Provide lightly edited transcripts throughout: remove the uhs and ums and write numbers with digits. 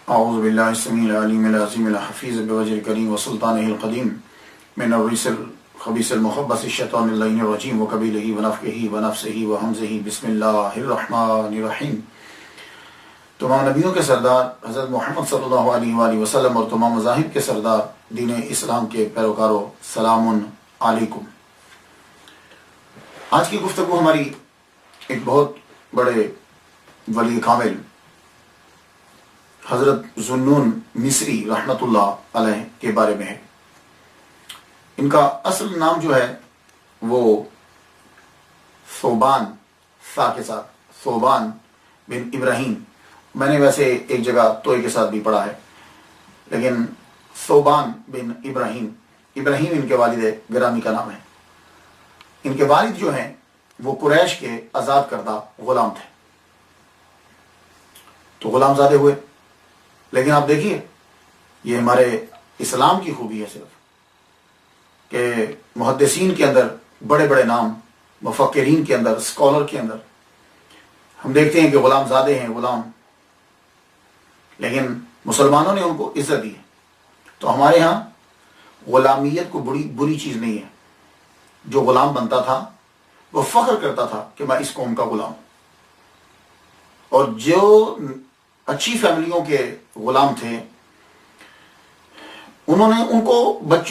اعوذ باللہ السمیع العلیم العظیم الحفیظ بوجہ الکریم وسلطانہ القدیم من الرجس الخبیث المخبث الشیطان اللعین الرجیم وقبیلہ ونفخہ ونفثہ وہمزہ بسم اللہ الرحمن الرحیم۔ تمام نبیوں کے سردار حضرت محمد صلی اللہ علیہ وآلہ وسلم اور تمام مذاہب کے سردار دین اسلام کے پیروکاروں، سلام علیکم۔ آج کی گفتگو ہماری ایک بہت بڑے ولی کامل حضرت ذوالنون مصری رحمۃ اللہ علیہ کے بارے میں ہے۔ ان کا اصل نام جو ہے وہ ثوبان، سا کے ساتھ، ثوبان بن ابراہیم۔ میں نے ویسے ایک جگہ توئے کے ساتھ بھی پڑھا ہے، لیکن ثوبان بن ابراہیم، ابراہیم ان کے والد گرامی کا نام ہے۔ ان کے والد جو ہیں وہ قریش کے آزاد کردہ غلام تھے، تو غلام زادے ہوئے۔ لیکن آپ دیکھیے، یہ ہمارے اسلام کی خوبی ہے صرف کہ محدثین کے اندر بڑے بڑے نام، مفکرین کے اندر، اسکالر کے اندر ہم دیکھتے ہیں کہ غلام زادے ہیں، غلام، لیکن مسلمانوں نے ان کو عزت دی ہے۔ تو ہمارے ہاں غلامیت کو بری چیز نہیں ہے۔ جو غلام بنتا تھا وہ فخر کرتا تھا کہ میں اس قوم کا غلام ہوں، اور جو اچھی فیملیوں کے غلام تھے انہوں نے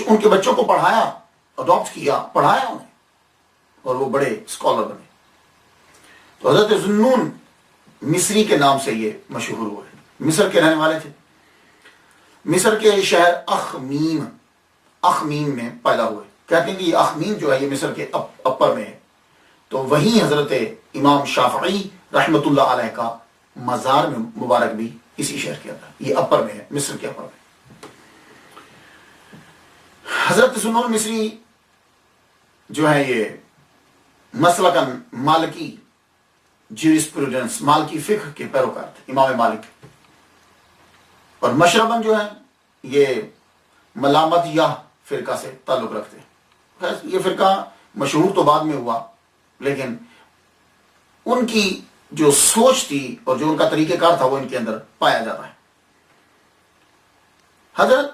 ان کے بچوں کو پڑھایا، اڈاپٹ کیا، پڑھایا انہیں، اور وہ بڑے اسکالر بنے۔ تو حضرت ذوالنون مصری کے نام سے یہ مشہور ہوئے۔ مصر کے رہنے والے تھے، مصر کے شہر اخمیم میں پیدا ہوئے۔ کہتے ہیں کہ یہ اخمیم جو ہے یہ مصر کے اپر میں ہے، تو وہیں حضرت امام شافعی رحمۃ اللہ علیہ کا مزار میں مبارک بھی اسی شہر کے اندر، یہ اپر میں ہے، مصر کے اپر میں۔ حضرت ذوالنون مصری جو ہے یہ مسلکن مالکی جیورسپروڈنس، مالکی فقہ کے پیروکار تھے، امام مالک۔ اور مشربن جو ہے یہ ملامت یا فرقہ سے تعلق رکھتے ہیں۔ یہ فرقہ مشہور تو بعد میں ہوا، لیکن ان کی جو سوچ تھی اور جو ان کا طریقہ کار تھا وہ ان کے اندر پایا جاتا ہے۔ حضرت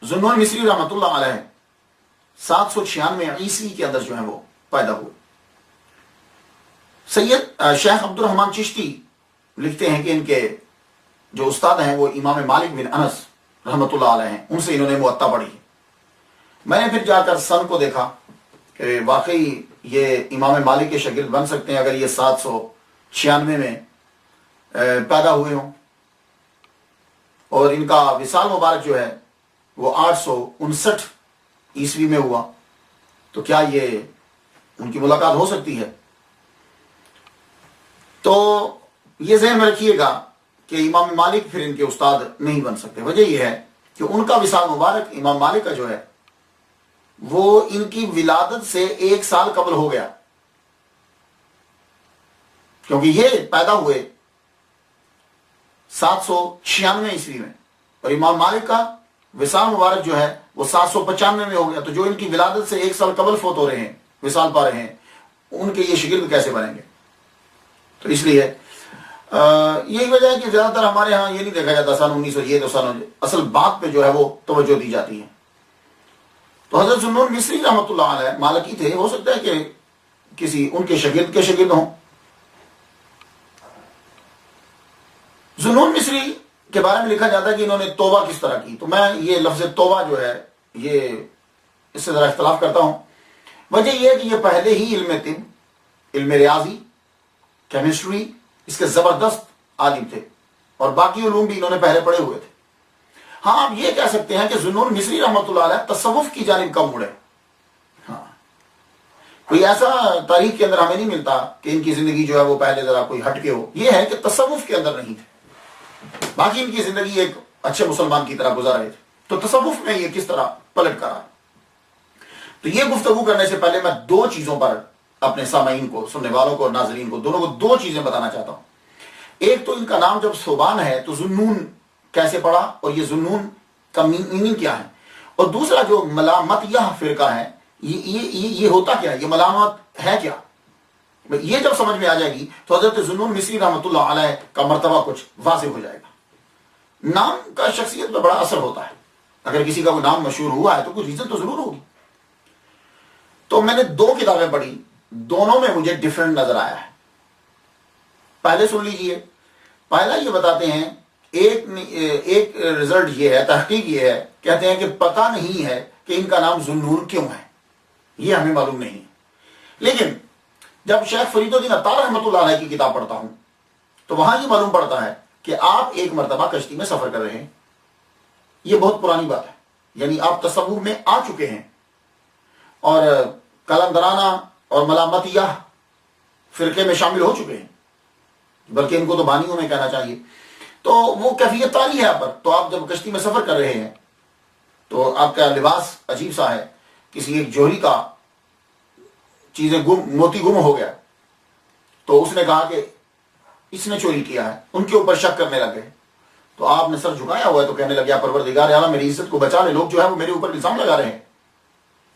ذوالنون مصری رحمۃ اللہ علیہ 796 عیسوی کے اندر جو ہے وہ پیدا ہوئے۔ سید شیخ عبد الرحمن چشتی لکھتے ہیں کہ ان کے جو استاد ہیں وہ امام مالک بن انس رحمۃ اللہ علیہ ہیں، ان سے انہوں نے موطا پڑھی۔ میں نے پھر جا کر سن کو دیکھا کہ واقعی یہ امام مالک کے شاگرد بن سکتے ہیں اگر یہ 796 میں پیدا ہوئے ہوں، اور ان کا وصال مبارک جو ہے وہ 859 عیسوی میں ہوا، تو کیا یہ ان کی ملاقات ہو سکتی ہے؟ تو یہ ذہن میں رکھیے گا کہ امام مالک پھر ان کے استاد نہیں بن سکتے۔ وجہ یہ ہے کہ ان کا وصال مبارک امام مالک کا جو ہے وہ ان کی ولادت سے 1 سال قبل ہو گیا، کیونکہ یہ پیدا ہوئے 796 عیسوی میں، اور امام مالک کا وصال مبارک جو ہے وہ 795 میں ہو گیا۔ تو جو ان کی ولادت سے 1 سال قبل فوت ہو رہے ہیں، وصال پا رہے ہیں، ان کے یہ شاگرد کیسے بنیں گے؟ تو اس لیے یہی وجہ ہے کہ زیادہ تر ہمارے ہاں یہ نہیں دیکھا جاتا سن 1900 یہ تو سن، اصل بات پہ جو ہے وہ توجہ دی جاتی ہے۔ تو حضرت ذوالنون مصری رحمۃ اللہ علیہ مالکی تھے، ہو سکتا ہے کہ کسی ان کے شاگرد ہوں۔ ذوالنون مصری کے بارے میں لکھا جاتا ہے کہ انہوں نے توبہ کس طرح کی، تو میں یہ لفظ توبہ جو ہے یہ اس سے ذرا اختلاف کرتا ہوں۔ وجہ یہ ہے کہ یہ پہلے ہی علم طب، علم ریاضی، کیمسٹری، اس کے زبردست عالم تھے، اور باقی علوم بھی انہوں نے پہلے پڑھے ہوئے تھے۔ ہاں، آپ یہ کہہ سکتے ہیں کہ ذوالنون مصری رحمۃ اللہ علیہ تصوف کی جانب کم مڑے۔ ہاں، کوئی ایسا تاریخ کے اندر ہمیں نہیں ملتا کہ ان کی زندگی جو ہے وہ پہلے ذرا کوئی ہٹ کے ہو۔ یہ ہے کہ تصوف کے اندر نہیں تھے، باقی ان کی زندگی ایک اچھے مسلمان کی طرح گزار رہے تھے۔ تو تصوف میں یہ کس طرح پلٹ کرا؟ تو یہ گفتگو کرنے سے پہلے میں 2 چیزوں پر اپنے سامعین کو، سننے والوں کو اور ناظرین کو، دونوں کو 2 چیزیں بتانا چاہتا ہوں۔ ایک تو ان کا نام جب ثوبان ہے تو ذوالنون کیسے پڑا، اور یہ ذوالنون کا میننگ کیا ہے، اور دوسرا جو ملامت یہ فرقہ ہے یہ ہوتا کیا ہے، یہ ملامت ہے کیا؟ یہ جب سمجھ میں آ جائے گی تو حضرت ذوالنون مصری رحمۃ اللہ علیہ کا مرتبہ کچھ واضح ہو جائے گا۔ نام کا شخصیت پہ بڑا اثر ہوتا ہے. اگر کسی کا کوئی نام مشہور ہوا ہے تو کوئی ریزن تو ضرور ہوگی. تو میں نے 2 کتابیں پڑھی, دونوں میں مجھے ڈفرنٹ نظر آیا ہے. پہلے سن لیجئے. پہلا یہ بتاتے ہیں, ایک رزلٹ یہ ہے, تحقیق یہ ہے, کہتے ہیں کہ پتہ نہیں ہے کہ ان کا نام ذوالنون کیوں ہے, یہ ہمیں معلوم نہیں. لیکن جب شیخ فرید الدین عطار رحمۃ اللہ علیہ کی کتاب پڑھتا ہوں تو وہاں یہ معلوم پڑتا ہے کہ آپ ایک مرتبہ کشتی میں سفر کر رہے ہیں. یہ بہت پرانی بات ہے, یعنی آپ تصور میں آ چکے ہیں اور قلندرانہ اور ملامتیہ فرقے میں شامل ہو چکے ہیں, بلکہ ان کو تو بانیوں میں کہنا چاہیے. تو وہ کیفیت تاری ہے آپ پر. تو آپ جب کشتی میں سفر کر رہے ہیں تو آپ کا لباس عجیب سا ہے, کسی ایک جوہری کا چیزیں موتی گم ہو گیا. تو اس نے کہا کہ اس نے چوری کیا ہے. ان کے اوپر شک کرنے لگے. تو آپ نے سر جھکایا ہوا ہے تو کہنے لگے پروردگار اعلیٰ میری عزت کو بچا لے, لوگ جو ہے وہ میرے اوپر الزام لگا رہے ہیں.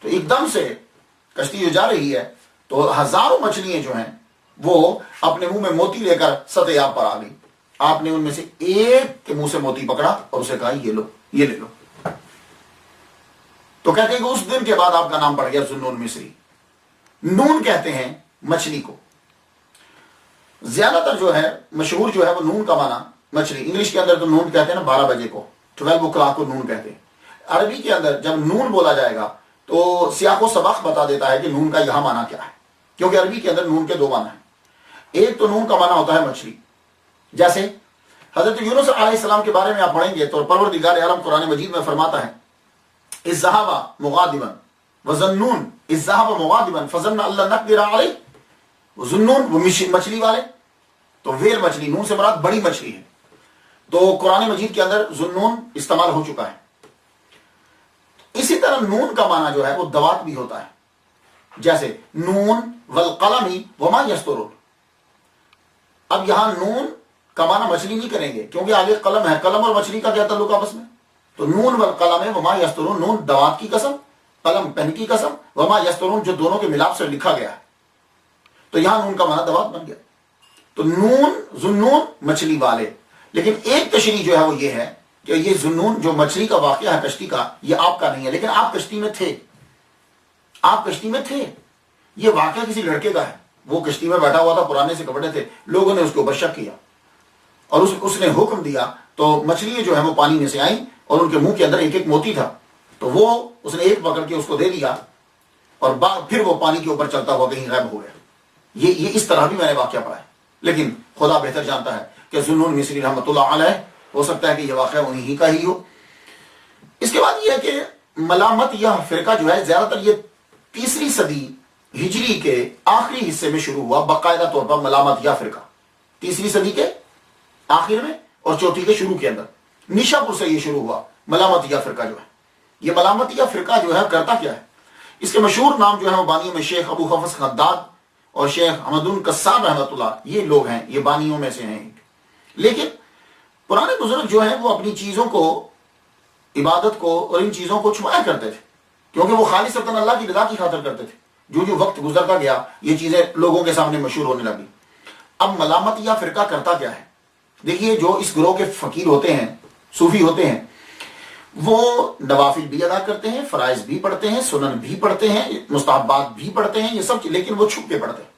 تو ایک دم سے کشتی جو جا رہی ہے تو ہزاروں مچھلیاں جو ہیں وہ اپنے منہ میں موتی لے کر سطح آب پر آ گئی. آپ نے ان میں سے ایک کے منہ سے موتی پکڑا اور اسے کہا یہ لو, یہ لے لو. تو کہتے ہیں کہ اس دن کے بعد آپ کا نام پڑ گیا ذوالنون مصری. نون کہتے ہیں مچھلی کو. زیادہ تر جو ہے مشہور جو ہے وہ نون کا معنی مچھلی. انگلش کے اندر تو نون کہتے ہیں نا 12 بجے کو, 12 o'clock کو نون کہتے ہیں. عربی کے اندر جب نون بولا جائے گا تو سیاق و سباق بتا دیتا ہے کہ نون کا یہاں معنی کیا ہے, کیونکہ عربی کے اندر نون کے 2 معنی ہیں. ایک تو نون کا معنی ہوتا ہے مچھلی. جیسے حضرت یونس علیہ السلام کے بارے میں آپ پڑھیں گے تو پروردگار عالم قرآن مجید میں فرماتا ہے اذ ذهب مغاضبا وظنون اذ ذهب مغاضبا فظن ان لن نقدر علیہ. ظنون وہ مچھلی والے, تو ویل مچھلی, نون سے مراد بڑی مچھلی ہے. تو قرآن مجید کے اندر ذوالنون استعمال ہو چکا ہے. اسی طرح نون کا معنی جو ہے وہ دوات بھی ہوتا ہے. جیسے نون والقلم وما یسطرون. اب یہاں نون کا معنی مچھلی نہیں کریں گے کیونکہ آگے قلم ہے. قلم اور مچھلی کا کیا تعلق آپس میں؟ تو نون والقلم وما یسطرون, نون دوات کی قسم, قلم پن کی قسم, وما یسطرون جو دونوں کے ملاپ سے لکھا گیا ہے. تو یہاں نون کا معنی دوات بن گیا. تو نون ذوالنون مچھلی والے. لیکن ایک تشریح جو ہے وہ یہ ہے کہ یہ ذوالنون جو مچھلی کا واقعہ ہے کشتی کا, یہ آپ کا نہیں ہے. لیکن آپ کشتی میں تھے, آپ کشتی میں تھے. یہ واقعہ کسی لڑکے کا ہے. وہ کشتی میں بیٹھا ہوا تھا, پرانے سے کپڑے تھے, لوگوں نے اس کو شک کیا اور اس نے حکم دیا. تو مچھلیاں جو ہیں وہ پانی میں سے آئیں اور ان کے منہ کے اندر ایک ایک موتی تھا. تو وہ اس نے ایک پکڑ کے اس کو دے دیا اور پھر وہ پانی کے اوپر چلتا ہوا کہیں غائب ہو گیا. یہ اس طرح بھی میں نے واقعہ پڑھا ہے. لیکن خدا بہتر جانتا ہے کہ ذوالنون مصری رحمۃ اللہ علیہ, ہو سکتا ہے کہ یہ واقعہ انہی کا ہی ہو. اس کے بعد یہ ہے کہ ملامت یا فرقہ جو ہے زیادہ تر یہ 3 صدی ہجری کے آخری حصے میں شروع ہوا باقاعدہ طور پر. ملامت یا فرقہ 3 صدی کے آخر میں اور 4 کے شروع کے اندر نیشا پور سے یہ شروع ہوا. ملامت یا فرقہ جو ہے, یہ ملامت یا فرقہ جو ہے کرتا کیا ہے؟ اس کے مشہور نام جو ہے وہ بانیوں میں شیخ ابو حفص خداد اور شیخ حمدون قصاب رحمۃ اللہ, یہ لوگ ہیں, یہ بانیوں میں سے ہیں. لیکن پرانے بزرگ جو ہیں وہ اپنی چیزوں کو, عبادت کو اور ان چیزوں کو چھپایا کرتے تھے کیونکہ وہ خالص اللہ کی رضا کی خاطر کرتے تھے. جو وقت گزرتا گیا یہ چیزیں لوگوں کے سامنے مشہور ہونے لگی. اب ملامت یا فرقہ کرتا کیا ہے؟ دیکھیے, جو اس گروہ کے فقیر ہوتے ہیں, صوفی ہوتے ہیں, وہ نوافل بھی ادا کرتے ہیں, فرائض بھی پڑھتے ہیں, سنن بھی پڑھتے ہیں, مستحبات بھی پڑھتے ہیں, یہ سب, لیکن وہ چھپ کے پڑھتے ہیں.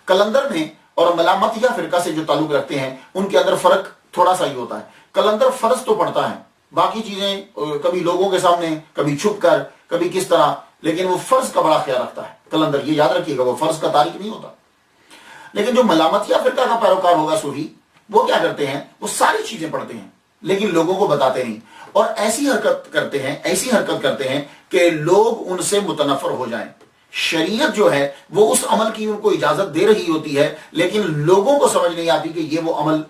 کلندر میں اور ملامت یا فرقہ سے جو تعلق رکھتے ہیں ان کے اندر فرق تھوڑا سا ہی ہوتا ہے. کلندر فرض تو پڑھتا ہے, باقی چیزیں کبھی لوگوں کے سامنے, کبھی چھپ کر, کبھی کس طرح, لیکن وہ فرض کا بڑا خیال رکھتا ہے. کلندر, یہ یاد رکھیے گا, وہ فرض کا تارک نہیں ہوتا. لیکن جو ملامت یا فرقہ کا پیروکار ہوگا صوفی, وہ کیا کرتے ہیں, وہ ساری چیزیں پڑھتے ہیں لیکن لوگوں کو بتاتے نہیں, اور ایسی حرکت کرتے ہیں کہ لوگ ان سے متنفر ہو جائیں. شریعت جو ہے وہ اس عمل کی ان کو اجازت دے رہی ہوتی ہے لیکن لوگوں کو سمجھ نہیں آتی کہ یہ وہ عمل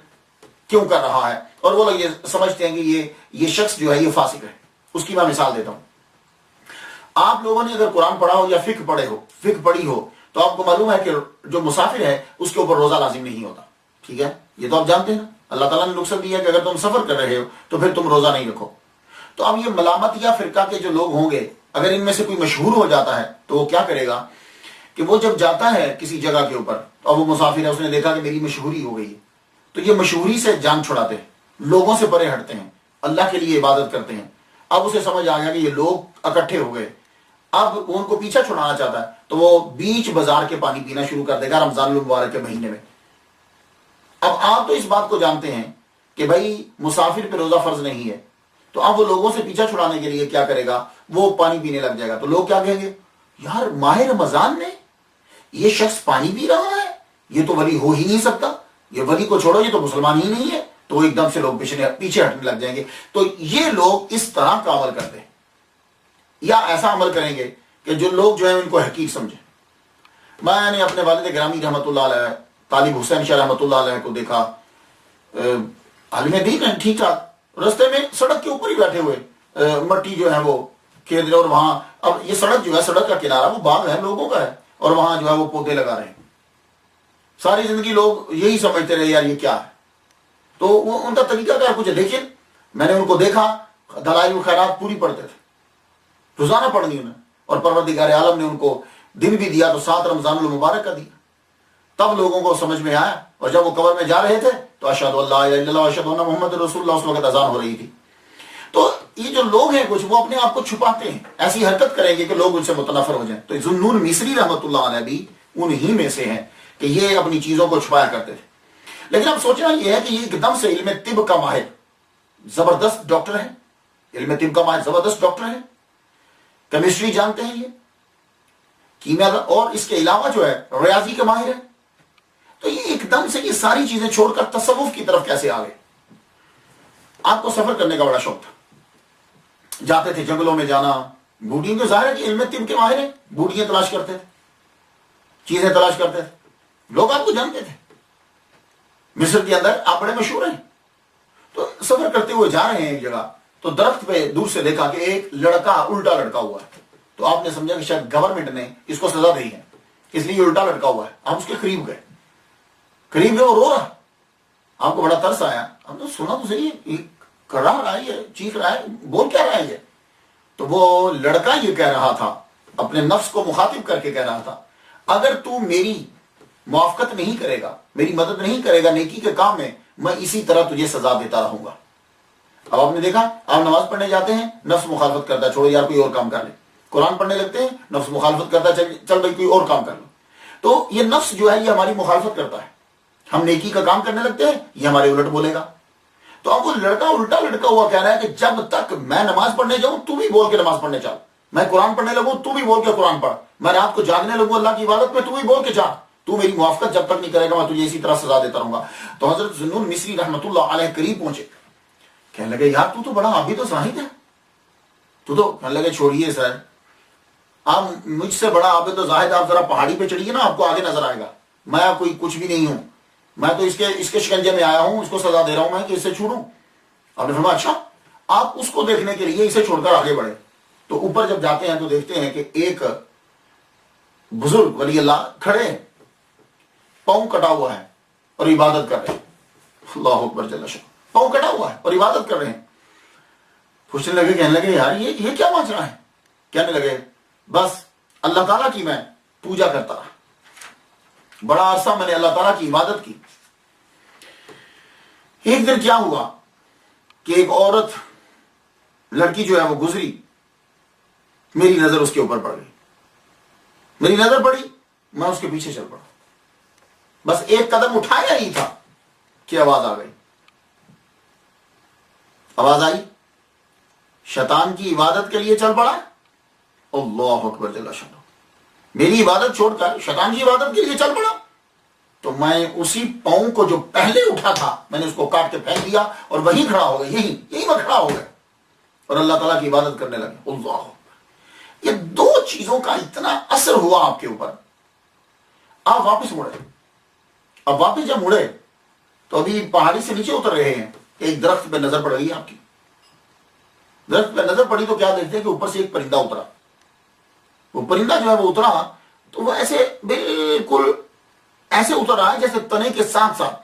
کیوں کر رہا ہے, اور وہ لوگ یہ سمجھتے ہیں کہ یہ شخص جو ہے یہ فاسق ہے. اس کی میں مثال دیتا ہوں. آپ لوگوں نے اگر قرآن پڑھا ہو یا فقہ پڑھی ہو تو آپ کو معلوم ہے کہ جو مسافر ہے اس کے اوپر روزہ لازم نہیں ہوتا. ٹھیک ہے, یہ تو آپ جانتے ہیں نا. اللہ تعالیٰ نے رخصت دیا کہ اگر تم سفر کر رہے ہو تو پھر تم روزہ نہیں رکھو. تو اب یہ ملامت یا فرقہ کے جو لوگ ہوں گے, اگر ان میں سے کوئی مشہور ہو جاتا ہے تو وہ کیا کرے گا کہ وہ جب جاتا ہے کسی جگہ کے اوپر, اور وہ مسافر ہے, اس نے دیکھا کہ میری مشہوری ہو گئی ہے, تو یہ مشہوری سے جان چھڑاتے ہیں. لوگوں سے پرے ہٹتے ہیں، اللہ کے لیے عبادت کرتے ہیں۔ اب اسے سمجھ آ گیا کہ یہ لوگ اکٹھے ہو گئے، اب وہ ان کو پیچھا چھڑانا چاہتا ہے، تو وہ بیچ بازار کے پانی پینا شروع کر دے گا رمضان المبارک کے مہینے میں۔ اب آپ تو اس بات کو جانتے ہیں کہ بھائی مسافر پہ روزہ فرض نہیں ہے، تو اب وہ لوگوں سے پیچھا چھڑانے کے لیے کیا کرے گا، وہ پانی پینے لگ جائے گا۔ تو لوگ کیا کہیں گے، یار ماہ رمضان میں یہ شخص پانی پی رہا ہے، یہ تو ولی ہو ہی نہیں سکتا، یہ ولی کو چھوڑو، یہ تو مسلمان ہی نہیں ہے۔ تو ایک دم سے لوگ پیچھے ہٹنے لگ جائیں گے۔ تو یہ لوگ اس طرح کا عمل کرتے ہیں، یا ایسا عمل کریں گے کہ جو لوگ جو ہیں ان کو حقیر سمجھیں۔ میں نے اپنے والد گرامی رحمۃ اللہ علیہ طالب حسین شاہ رحمۃ اللہ علیہ کو دیکھا، عالم دین ہے ٹھیک ٹھاک، رستے میں سڑک کے اوپر ہی بیٹھے ہوئے، مٹی جو ہے وہ کھید رہے، اور وہاں اب یہ سڑک جو ہے، سڑک کا کنارہ وہ باغ ہے لوگوں کا ہے، اور وہاں جو ہے وہ پودے لگا رہے ہیں۔ ساری زندگی لوگ یہی سمجھتے رہے یار یہ کیا ہے، تو وہ ان کا طریقہ کیا کچھ ہے۔ لیکن میں نے ان کو دیکھا دلائل الخیرات پوری پڑھتے تھے، روزانہ پڑھنی انہیں، اور پروردگار عالم نے ان کو دن بھی دیا تو 7 رمضان المبارک کا دیا۔ تب لوگوں کو سمجھ میں آیا، اور جب وہ قبر میں جا رہے تھے تو اشہد اللہ الہ الا اللہ اشہد ان محمد رسول اللہ، اس وقت اذان ہو رہی تھی۔ تو یہ جو لوگ ہیں کچھ، وہ اپنے آپ کو چھپاتے ہیں، ایسی حرکت کریں گے کہ لوگ ان سے متنفر ہو جائیں۔ تو ذوالنون مصری رحمۃ اللہ علیہ بھی انہی میں سے ہیں کہ یہ اپنی چیزوں کو چھپایا کرتے تھے۔ لیکن اب سوچنا یہ ہے کہ یہ ایک دم سے علم طب کا ماہر، زبردست ڈاکٹر ہے، علم طب کا ماہر زبردست ڈاکٹر ہے، کیمسٹری جانتے ہیں یہ، کیمیا، اور اس کے علاوہ جو ہے ریاضی کے ماہر ہے۔ تو یہ ایک دم سے یہ ساری چیزیں چھوڑ کر تصوف کی طرف کیسے آ گئے؟ آپ کو سفر کرنے کا بڑا شوق تھا، جاتے تھے جنگلوں میں جانا، بوڑھیوں تو ظاہر ہے کہ علم طب کے ماہر ہیں، بوڑھیاں تلاش کرتے تھے، چیزیں تلاش کرتے تھے، لوگ آپ کو جانتے تھے۔ مصر کے اندر آپ بڑے مشہور ہیں۔ تو سفر کرتے ہوئے جا رہے ہیں ایک جگہ، تو درخت پہ دور سے دیکھا کہ ایک لڑکا الٹا لٹکا ہوا ہے۔ تو آپ نے سمجھا کہ شاید گورنمنٹ نے اس کو سزا دی ہے، اس لیے یہ الٹا لٹکا ہوا ہے۔ آپ اس کے قریب گئے، وہ رو رہا، آپ کو بڑا ترس آیا، ہم نے سنا تو صحیح ہے، کر رہا ہے، چیخ رہا ہے، بول کیا رہا ہے یہ؟ تو وہ لڑکا یہ کہہ رہا تھا، اپنے نفس کو مخاطب کر کے کہہ رہا تھا، اگر تو میری موافقت نہیں کرے گا، میری مدد نہیں کرے گا نیکی کے کام میں اسی طرح تجھے سزا دیتا رہوں گا۔ اب آپ نے دیکھا، آپ نماز پڑھنے جاتے ہیں، نفس مخالفت کرتا ہے، چھوڑو یار کوئی اور کام کر لے۔ قرآن پڑھنے لگتے ہیں، نفس مخالفت کرتا ہے، چل بھائی کوئی اور کام کر لو۔ تو یہ نفس جو ہے یہ ہماری مخالفت کرتا ہے، ہم نیکی کا کام کرنے لگتے ہیں، یہ ہمارے الٹ بولے گا۔ تو اب وہ لڑکا الٹا لٹکا ہوا کہہ رہا ہے کہ جب تک میں نماز پڑھنے جاؤں تو بھی بول کے نماز پڑھنے چل، میں قرآن پڑھنے لگوں تو بھی بول کے قرآن پڑھ، میں رات کو جاگنے لگوں اللہ کی عبادت میں تو بھی بول کے جا، تو میری موافقت جب تک نہیں کرے گا میں تجھے اسی طرح سزا دیتا رہوں گا۔ تو حضرت ذوالنون مصری رحمۃ اللہ علیہ قریب پہنچے، کہنے لگے یار تو بڑا عابد و زاہد ہے، تو کہنے لگے چھوڑیے سر، آپ مجھ سے بڑا عابد و زاہد، آپ ذرا پہاڑی پہ چڑھیے نا، آپ کو آگے نظر آئے گا، میں کوئی کچھ بھی نہیں ہوں، میں تو اس کے شکنجے میں آیا ہوں، اس کو سزا دے رہا ہوں میں کہ اس سے چھوڑوں۔ آپ نے فرمایا اچھا، آپ اس کو دیکھنے کے لیے اسے چھوڑ کر آگے بڑھے۔ تو اوپر جب جاتے ہیں تو دیکھتے ہیں کہ ایک بزرگ ولی اللہ کھڑے ہیں، پاؤں کٹا ہوا ہے اور عبادت کر رہے ہیں، اللہ اکبر جل شانہ، پاؤں کٹا ہوا ہے اور عبادت کر رہے ہیں۔ پوچھنے لگے، کہنے لگے یار یہ کیا ماجرا ہے؟ کہنے لگے بس اللہ تعالیٰ کی میں پوجا کرتا رہا، بڑا عرصہ میں نے اللہ تعالیٰ کی عبادت کی۔ ایک دن کیا ہوا کہ ایک عورت لڑکی جو ہے وہ گزری، میری نظر اس کے اوپر پڑ گئی، میری نظر پڑی، میں اس کے پیچھے چل پڑا، بس ایک قدم اٹھایا ہی تھا کہ آواز آ گئی۔ آواز آئی، شیطان کی عبادت کے لیے چل پڑا، اللہ اکبر جل شانہ، میری عبادت چھوڑ کر شیطان کی عبادت کے لیے چل پڑا۔ تو میں اسی پاؤں کو جو پہلے اٹھا تھا میں نے اس کو کاٹ کے پھینک دیا اور وہیں کھڑا ہو گیا، یہی میں کھڑا ہو گیا اور اللہ تعالیٰ کی عبادت کرنے لگے۔ اللہ، یہ دو چیزوں کا اتنا اثر ہوا آپ کے اوپر، آپ واپس مڑے۔ اب واپس جب مڑے تو ابھی پہاڑی سے نیچے اتر رہے ہیں، ایک درخت پہ نظر پڑ رہی ہے آپ کی، درخت پہ نظر پڑی تو کیا دیکھتے ہیں کہ اوپر سے ایک پرندہ اترا۔ وہ پرندہ جو ہے وہ اترا تو وہ ایسے بالکل ایسے اتر رہا ہے جیسے تنے کے ساتھ ساتھ،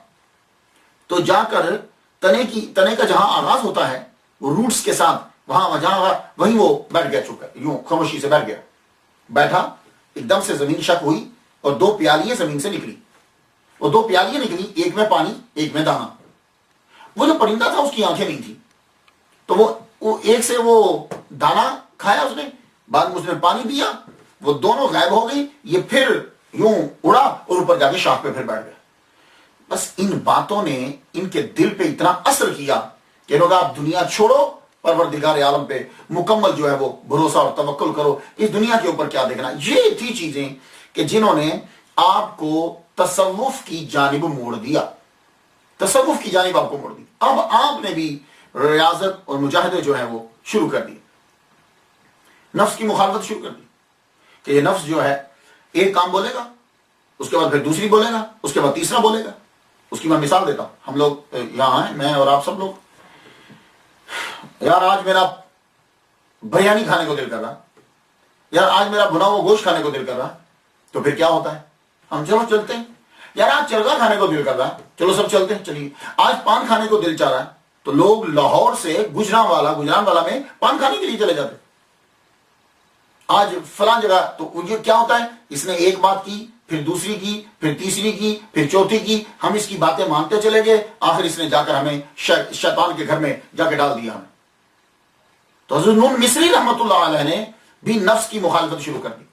تو جا کر تنے کا جہاں آغاز ہوتا ہے وہ روٹس کے ساتھ وہیں وہ بیٹھ گیا، چکا یوں خاموشی سے بیٹھ گیا، بیٹھا، ایک دم سے زمین شک ہوئی اور 2 پیالیاں زمین سے نکلی، وہ 2 پیالیاں نکلی، ایک میں پانی ایک میں دانا۔ وہ جو پرندہ تھا اس کی آنکھیں نہیں تھی، تو وہ ایک سے وہ دانا کھایا اس نے، بعد میں اس نے پانی پیا، وہ دونوں غائب ہو گئی، یہ پھر یوں اڑا اور اوپر جا کے شاخ پہ پھر بیٹھ گیا۔ بس ان باتوں نے ان کے دل پہ اتنا اثر کیا کہ لوگ آپ دنیا چھوڑو، پروردگار عالم پہ مکمل جو ہے وہ بھروسہ اور توکل کرو، اس دنیا کے اوپر کیا دیکھنا۔ یہ تھی چیزیں کہ جنہوں نے آپ کو تصوف کی جانب موڑ دیا، تصوف کی جانب آپ کو موڑ دی۔ اب آپ نے بھی ریاضت اور مجاہدے جو ہیں وہ شروع کر دی، نفس کی مخالفت شروع کر دی کہ یہ نفس جو ہے ایک کام بولے گا، اس کے بعد پھر دوسری بولے گا، اس کے بعد تیسرا بولے گا۔ اس کی میں مثال دیتا ہوں، ہم لوگ یہاں ہیں، میں اور آپ سب لوگ، یار آج میرا بریانی کھانے کو دل کر رہا، یار آج میرا بنا ہوا گوشت کھانے کو دل کر رہا، تو پھر کیا ہوتا ہے؟ ہم چلو چلتے ہیں۔ یار آج چرگا کھانے کو دل کر رہا، چلو سب چلتے ہیں، چلیے۔ آج پان کھانے کو دل چاہ رہا ہے، تو لوگ لاہور سے گجران والا میں پان کھانے کے لیے چلے جاتے۔ آج فلاں جگہ، تو یہ کیا ہوتا ہے؟ اس نے ایک بات کی، پھر دوسری کی، پھر تیسری کی، پھر چوتھی کی، ہم اس کی باتیں مانتے چلے گئے، آخر اس نے جا کر ہمیں شیطان کے گھر میں جا کے ڈال دیا ہمیں۔ تو حضرت نون مصری رحمت اللہ علیہ نے بھی نفس کی مخالفت شروع کر دی۔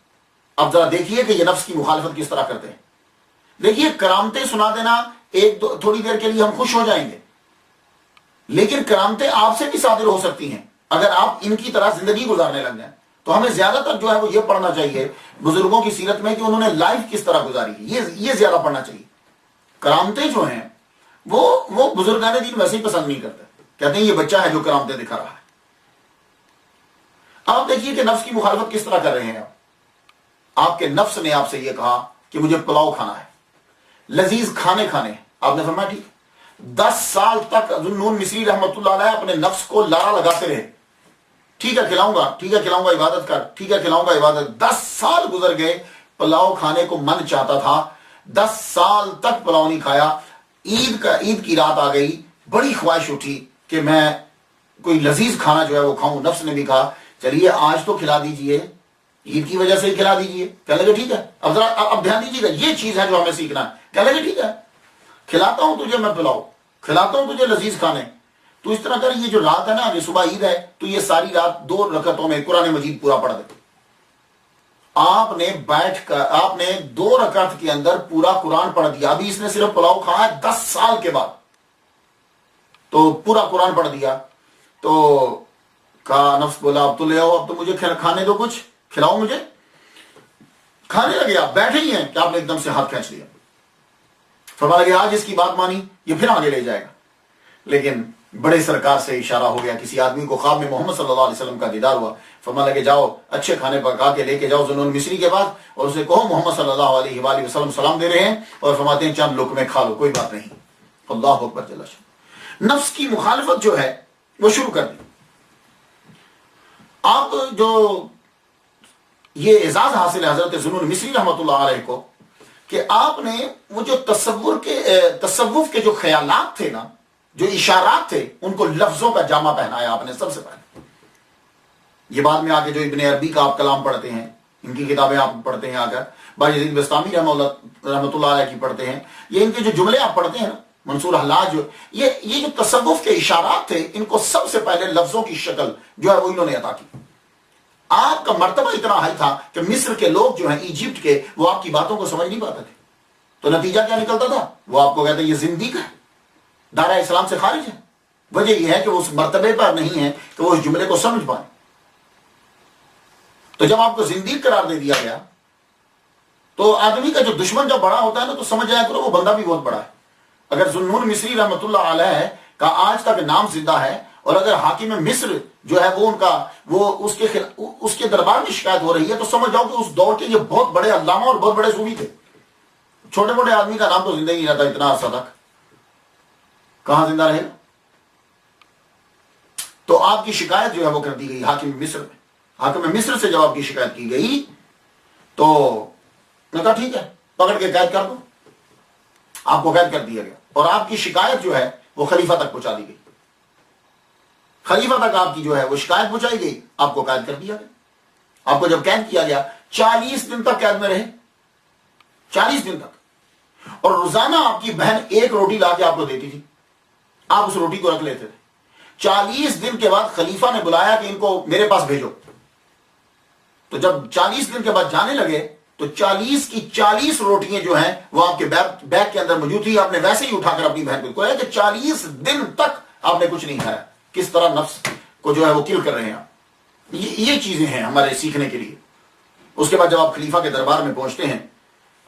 اب ذرا دیکھیے کہ یہ نفس کی مخالفت کس طرح کرتے ہیں۔ دیکھیے، کرامتیں سنا دینا، تھوڑی دیر کے لیے ہم خوش ہو جائیں گے، لیکن کرامتیں آپ سے بھی صادر ہو سکتی ہیں اگر آپ ان کی طرح زندگی گزارنے لگ جائیں۔ تو ہمیں زیادہ تر جو ہے وہ یہ پڑھنا چاہیے بزرگوں کی سیرت میں کہ انہوں نے لائف کس طرح گزاری، یہ زیادہ پڑھنا چاہیے۔ کرامتیں جو ہیں وہ بزرگان دین ویسے ہی پسند نہیں کرتے، کہتے ہیں یہ بچہ ہے جو کرامتیں دکھا رہا ہے۔ آپ دیکھیے کہ نفس کی مخالفت کس طرح کر رہے ہیں۔ آپ کے نفس نے آپ سے یہ کہا کہ مجھے پلاؤ کھانا ہے، لذیذ کھانے کھانے، آپ نے فرمایا ٹھیک۔ 10 سال تک نون مصری رحمت اللہ علیہ اپنے نفس کو لارا لگاتے رہے، ٹھیک ہے کھلاؤں گا، ٹھیک ہے کھلاؤں گا، عبادت کر، ٹھیک ہے کھلاؤں گا، عبادت۔ 10 سال گزر گئے، پلاؤ کھانے کو من چاہتا تھا، 10 سال تک پلاؤ نہیں کھایا۔ عید کی رات آ گئی، بڑی خواہش اٹھی کہ میں کوئی لذیذ کھانا جو ہے وہ کھاؤں۔ نفس نے بھی کہا چلیے آج تو کھلا دیجئے، عید کی وجہ سے ہی کھلا دیجئے۔ کہنے لگے ٹھیک ہے، اب ذرا اب دھیان دیجیے گا، یہ چیز ہے جو ہمیں سیکھنا ہے۔ کہنے لگے ٹھیک ہے، کھلاتا ہوں تجھے میں پلاؤ، کھلاتا ہوں تجھے لذیذ کھانے، تو اس طرح کر یہ جو رات ہے نا، یہ صبح عید ہے، تو یہ ساری رات 2 رکعتوں میں قرآن مجید پورا پڑھ دے۔ آپ نے بیٹھ کر آپ نے 2 رکعت کے اندر پورا قرآن پڑھ دیا۔ ابھی اس نے صرف پلاؤ کھایا 10 سال کے بعد، تو پورا قرآن پڑھ دیا۔ تو کہا، نفس بولا اب تو لے آؤ، اب تو مجھے کھانے دو، کچھ کھلاؤ مجھے۔ کھانے لگے، آپ بیٹھے ہی ہیں کہ آپ نے ایک دم سے ہاتھ کھینچ لیا۔ فرمایا لگے آج اس کی بات مانی، یہ پھر آگے لے جائے گا۔ لیکن بڑے سرکار سے اشارہ ہو گیا، کسی آدمی کو خواب میں محمد صلی اللہ علیہ وسلم کا دیدار ہوا۔ فرمایا لگے جاؤ اچھے کھانے پکا کے لے کے جاؤ ذو مصری کے پاس، اور اسے کہو محمد صلی اللہ علیہ وآلہ وسلم سلام دے رہے ہیں اور فرماتے ہیں چند لقمے کھا لو، کوئی بات نہیں۔ اللہ اکبر جل شانہ۔ نفس کی مخالفت جو ہے وہ شروع کر دی۔ آپ جو یہ اعزاز حاصل ہے حضرت ذو مصری رحمۃ اللہ علیہ کو کہ آپ نے وہ جو تصوف کے جو خیالات تھے نا، جو اشارات تھے، ان کو لفظوں کا جامع پہنایا آپ نے سب سے پہلے۔ یہ بعد میں آگے جو ابن عربی کا آپ کلام پڑھتے ہیں، ان کی کتابیں آپ پڑھتے ہیں، آ کر باجید بستامی رحمۃ اللہ علیہ کی پڑھتے ہیں، یہ ان کے جو جملے آپ پڑھتے ہیں نا، منصور حلاج، یہ جو تصوف کے اشارات تھے، ان کو سب سے پہلے لفظوں کی شکل جو ہے وہ انہوں نے عطا کی۔ آپ کا مرتبہ اتنا ہائی تھا کہ مصر کے لوگ جو ہیں، ایجپٹ کے، وہ آپ کی باتوں کو سمجھ نہیں پاتے تھے۔ تو نتیجہ کیا نکلتا تھا؟ وہ آپ کو کہتے ہیں یہ زندیق ہے، دائرہ اسلام سے خارج ہے۔ وجہ یہ ہے کہ وہ اس مرتبے پر نہیں ہے کہ وہ اس جملے کو سمجھ پائیں۔ تو جب آپ کو زندیق قرار دے دیا گیا، تو آدمی کا جو دشمن جب بڑا ہوتا ہے نا، تو سمجھ جایا کرو وہ بندہ بھی بہت بڑا ہے۔ اگر ذو مصری رحمۃ اللہ علیہ کا آج تک نام زندہ ہے، اور اگر حاکم مصر جو ہے وہ اس کے دربار میں شکایت ہو رہی ہے، تو سمجھ جاؤ کہ اس دور کے یہ بہت بڑے علامہ اور بہت بڑے صوفی تھے۔ چھوٹے موٹے آدمی کا نام تو زندہ ہی نہیں رہتا اتنا عرصہ تک، کہاں زندہ رہے گا؟ تو آپ کی شکایت جو ہے وہ کر دی گئی حاکم مصر میں۔ حاکم مصر سے جب آپ کی شکایت کی گئی، تو میں کہا ٹھیک ہے، پکڑ کے قید کر دو۔ آپ کو قید کر دیا گیا، اور آپ کی شکایت جو ہے وہ خلیفہ تک پہنچا دی گئی۔ خلیفہ تک آپ کی جو ہے وہ شکایت پہنچائی گئی، آپ کو قید کر دیا گیا۔ آپ کو جب قید کیا گیا، 40 دن تک قید میں رہے، 40 دن تک۔ اور روزانہ آپ کی بہن 1 روٹی لا کے آپ کو دیتی تھی، آپ اس روٹی کو رکھ لیتے تھے. 40 دن کے بعد خلیفہ نے بلایا کہ ان کو میرے پاس بھیجو. تو جب 40 دن کے بعد جانے لگے تو 40 کی 40 روٹیاں جو ہیں وہ آپ کے بیگ کے اندر موجود تھی. آپ نے ویسے ہی اٹھا کر اپنی بہن کو کہا کہ 40 دن تک آپ نے کچھ نہیں کھایا. کس طرح نفس کو جو ہے وہ کل کر رہے ہیں. یہ چیزیں ہیں ہمارے سیکھنے کے لیے. اس کے بعد جب آپ خلیفہ کے دربار میں پہنچتے ہیں,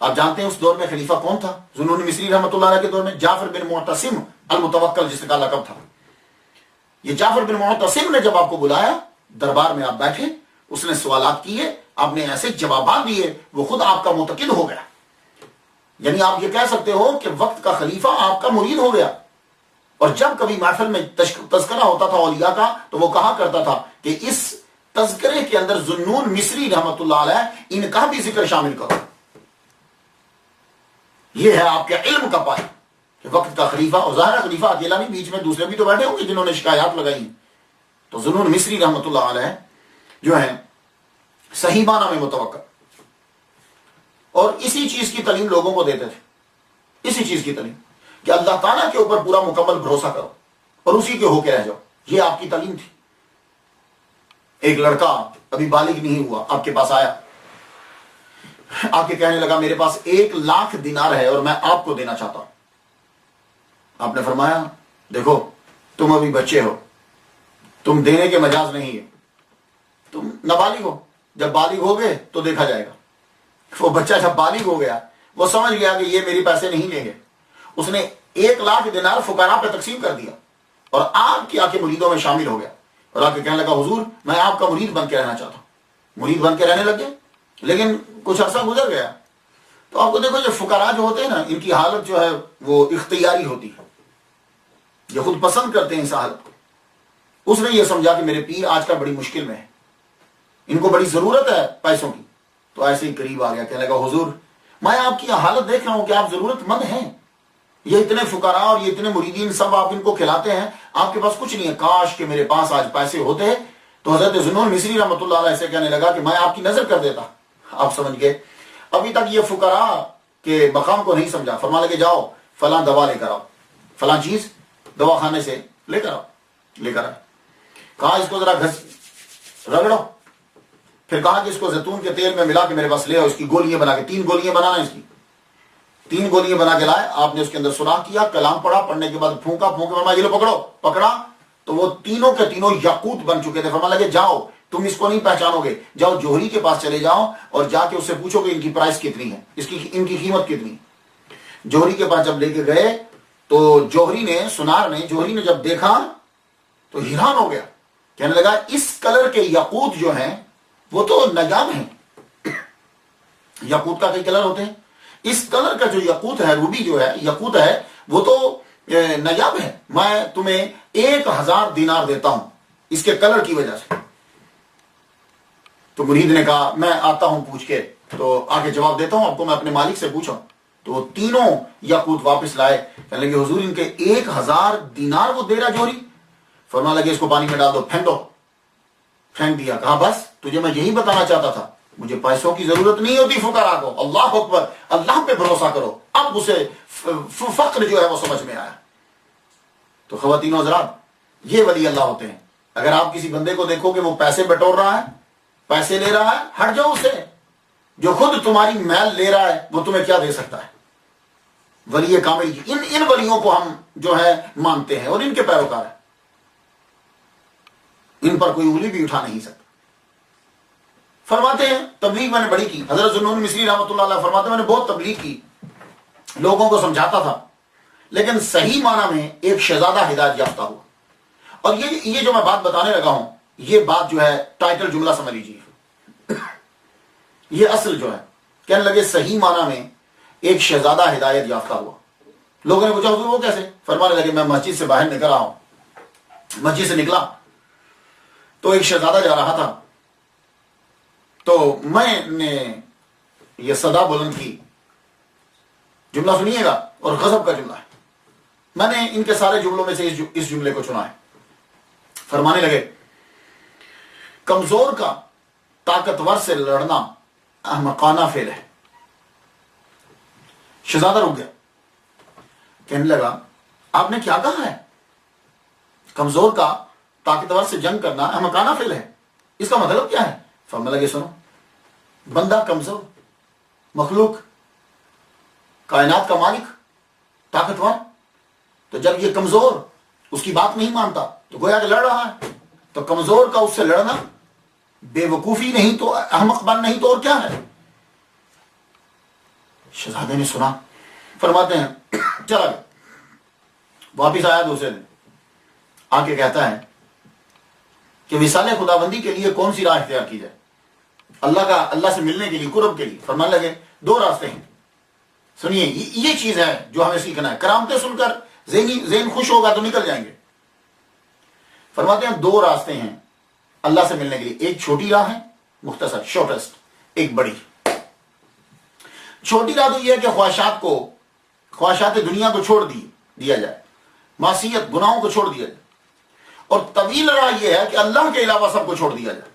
آپ جانتے ہیں اس دور میں خلیفہ کون تھا؟ ذوالنون مصری رحمۃ اللہ علیہ کے دور میں جعفر بن معتصم المتوکل جس کا لقب تھا. یہ جعفر بن معتصم نے جب آپ کو بلایا, دربار میں آپ بیٹھے, اس نے سوالات کیے, آپ نے ایسے جوابات دیے, وہ خود آپ کا معتقد ہو گیا. یعنی آپ یہ کہہ سکتے ہو کہ وقت کا خلیفہ آپ کا مرید ہو گیا. اور جب کبھی محفل میں تذکرہ ہوتا تھا اولیاء کا تو وہ کہا کرتا تھا کہ اس تذکرے کے اندر ذوالنون مصری رحمۃ اللہ علیہ ان کا بھی ذکر شامل کرو. یہ ہے آپ کے علم کا پائے کہ وقت کا خلیفہ, اور ظاہر خلیفہ اکیلا نہیں, بیچ میں دوسرے بھی تو بیٹھے ہوں گے جنہوں نے شکایات لگائی. تو ذوالنون مصری رحمۃ اللہ علیہ جو ہے صحیح معنی میں متوکل, اور اسی چیز کی تعلیم لوگوں کو دیتے تھے. اسی چیز کی تعلیم کہ اللہ تعالیٰ کے اوپر پورا مکمل بھروسہ کرو اور اسی کے ہو کے رہ جاؤ. یہ آپ کی تعلیم تھی. ایک لڑکا ابھی بالغ نہیں ہوا آپ کے پاس آیا, آ کے کہنے لگا میرے پاس 1,00,000 دینار ہے اور میں آپ کو دینا چاہتا ہوں. آپ نے فرمایا دیکھو تم ابھی بچے ہو, تم دینے کے مجاز نہیں ہے, تم نابالغ ہو, جب بالغ ہو گئے تو دیکھا جائے گا. وہ بچہ جب بالغ ہو گیا وہ سمجھ گیا کہ یہ میری پیسے نہیں لیں گے. اس نے 1,00,000 دینار فقراء پہ تقسیم کر دیا اور آپ کے آ کے مریدوں میں شامل ہو گیا, اور آ کے کہنے لگا حضور میں آپ کا مرید بن کے رہنا چاہتا ہوں. مرید بن کے رہنے لگ گئے. لیکن کچھ عرصہ گزر گیا تو آپ کو دیکھو جو فقراء جو ہوتے ہیں نا, ان کی حالت جو ہے وہ اختیاری ہوتی ہے, یہ خود پسند کرتے ہیں اس حالت کو. اس نے یہ سمجھا کہ میرے پیر آج کل بڑی مشکل میں ہے, ان کو بڑی ضرورت ہے پیسوں کی. تو ایسے ہی قریب آ گیا, کہنے لگا حضور میں آپ کی حالت دیکھ رہا ہوں کہ آپ ضرورت مند ہیں. یہ اتنے فقراء اور یہ اتنے مریدین سب آپ ان کو کھلاتے ہیں, آپ کے پاس کچھ نہیں ہے. کاش کہ میرے پاس آج پیسے ہوتے. تو حضرت ذوالنون مصری رحمۃ اللہ علیہ سے کہنے لگا کہ میں آپ کی نظر کر دیتا. آپ سمجھ گئے ابھی تک یہ فقراء کے مقام کو نہیں سمجھا. فرما لگے جاؤ فلاں دوا لے کر آؤ, فلاں چیز دوا خانے سے لے کر آؤ. لے کر آئے, کہا اس کو ذرا رگڑو. پھر کہا کہ اس کو زیتون کے تیل میں ملا کے میرے پاس لے آؤ, اس کی گولیاں بنا کے, 3 گولیاں بنانا, اس کی 3 گولیاں بنا کے لائے. آپ نے اس کے اندر سوراخ کیا, کلام پڑھا, پڑھنے کے بعد پھونکا, فرمایا یہ لو پکڑو. پکڑا تو وہ تینوں کے تینوں یاقوت بن چکے تھے. فرما لگے جاؤ تم اس کو نہیں پہچانو گے, جاؤ جوہری کے پاس چلے جاؤ اور جا کے اس سے پوچھو کہ ان کی پرائس کتنی ہے, ان کی قیمت کتنی. جوہری کے پاس جب لے کے گئے تو جوہری نے جب دیکھا تو حیران ہو گیا. کہنے لگا اس کلر کے یاقوت جو ہیں وہ تو نایاب ہیں. یاقوت کا کئی کلر ہوتے ہیں, اس کلر کا جو یاقوت ہے, روبی جو ہے یاقوت ہے, وہ تو نایاب ہے. میں تمہیں 1,000 دینار دیتا ہوں اس کے کلر کی وجہ سے. تو مرید نے کہا میں آتا ہوں پوچھ کے, تو آگے جواب دیتا ہوں آپ کو, میں اپنے مالک سے پوچھا. تو وہ تینوں یاقوت واپس لائے. کہنے لگے حضور ان کے 1,000 دینار وہ دے رہا جوہری. فرما لگے اس کو پانی میں ڈال دو, پھینک دو. پھینک دیا. کہا بس تجھے میں یہی بتانا چاہتا تھا, مجھے پیسوں کی ضرورت نہیں ہوتی فقراء کو. اللہ اکبر, اللہ پہ بھروسہ کرو. اب اسے فقر جو ہے وہ سمجھ میں آیا. تو خواتین و حضرات, یہ ولی اللہ ہوتے ہیں. اگر آپ کسی بندے کو دیکھو کہ وہ پیسے بٹور رہا ہے, پیسے لے رہا ہے, ہٹ جاؤ اسے. جو خود تمہاری میل لے رہا ہے وہ تمہیں کیا دے سکتا ہے؟ ولی کامل کی ان ولیوں کو ہم جو ہے مانتے ہیں اور ان کے پیروکار ہیں. ان پر کوئی انگلی بھی اٹھا نہیں سکتا. فرماتے ہیں تبلیغ میں نے بڑی کی. حضرت ذوالنون مصری رحمۃ اللہ علیہ فرماتے ہیں میں نے بہت تبلیغ کی, لوگوں کو سمجھاتا تھا, لیکن صحیح معنی میں ایک شہزادہ ہدایت یافتہ ہوا. اور یہ جو میں بات بتانے لگا ہوں, یہ بات جو ہے ٹائٹل جملہ سمجھ لیجیے. یہ اصل جو ہے, کہنے لگے صحیح معنی میں ایک شہزادہ ہدایت یافتہ ہوا. لوگوں نے پوچھا حضور وہ کیسے؟ فرمانے لگے میں مسجد سے باہر نکل رہا ہوں, مسجد سے نکلا تو ایک شہزادہ جا رہا تھا. تو میں نے یہ صدا بلند کی, جملہ سنیے گا, اور غضب کا جملہ ہے. میں نے ان کے سارے جملوں میں سے اس جملے کو چنا ہے. فرمانے لگے کمزور کا طاقتور سے لڑنا احمقانہ فعل ہے. شہزادہ رک گیا, کہنے لگا آپ نے کیا کہا ہے؟ کمزور کا طاقتور سے جنگ کرنا احمقانہ فعل ہے. اس کا مطلب کیا ہے؟ فرمانے لگے سنو، بندہ کمزور، مخلوق، کائنات کا مالک، طاقتور، تو جب یہ کمزور اس کی بات نہیں مانتا تو گویا کہ لڑ رہا ہے. تو کمزور کا اس سے لڑنا بے وقوفی نہیں تو احمق بن نہیں تو اور کیا ہے؟ شہزادے نے سنا، فرماتے ہیں چلا گیا، واپس آیا دوسرے دن، آ کے کہتا ہے کہ وصال خداوندی کے لیے کون سی راہ اختیار کی جائے، اللہ سے ملنے کے لیے، قرب کے لیے. فرمانے لگے دو راستے ہیں. سنیے، یہ چیز ہے جو ہمیں سیکھنا ہے. کرامتیں سن کر ذہن خوش ہوگا تو نکل جائیں گے. فرماتے ہیں دو راستے ہیں اللہ سے ملنے کے لیے. ایک چھوٹی راہ ہے، مختصر، شارٹسٹ. ایک بڑی. چھوٹی راہ تو یہ ہے کہ خواہشات دنیا کو چھوڑ دیا جائے، معصیت گناہوں کو چھوڑ دیا جائے. اور طویل راہ یہ ہے کہ اللہ کے علاوہ سب کو چھوڑ دیا جائے.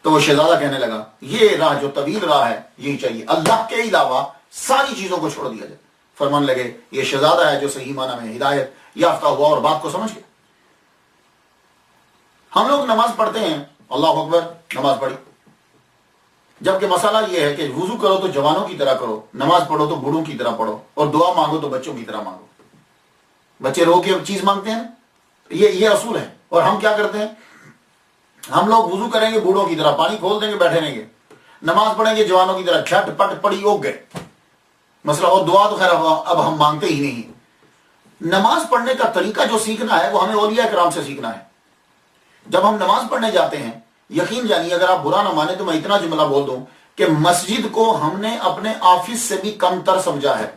تو وہ شہزادہ کہنے لگا یہ راہ جو طویل راہ ہے یہی چاہیے، اللہ کے علاوہ ساری چیزوں کو چھوڑ دیا جائے. فرمان لگے یہ شہزادہ ہے جو صحیح معنی میں ہدایت یافتہ ہوا اور بات کو سمجھ گیا. ہم لوگ نماز پڑھتے ہیں، اللہ اکبر، نماز پڑھی، جبکہ مسئلہ یہ ہے کہ وضو کرو تو جوانوں کی طرح کرو، نماز پڑھو تو بوڑھوں کی طرح پڑھو، اور دعا مانگو تو بچوں کی طرح مانگو. بچے رو کے چیز مانگتے ہیں، یہ اصول ہے. اور ہم کیا کرتے ہیں؟ ہم لوگ وضو کریں گے بوڑھوں کی طرح، پانی کھول دیں گے بیٹھے رہیں گے، نماز پڑھیں گے جوانوں کی طرح، جھٹ پٹ پڑی اوگ گئے مسئلہ. اور دعا تو خیر اب ہم مانگتے ہی نہیں. نماز پڑھنے کا طریقہ جو سیکھنا ہے وہ ہمیں اولیاء کرام سے سیکھنا ہے. جب ہم نماز پڑھنے جاتے ہیں، یقین جانیے، اگر آپ برا نہ مانے تو میں اتنا جملہ بول دوں کہ مسجد کو ہم نے اپنے آفس سے بھی کم تر سمجھا ہے.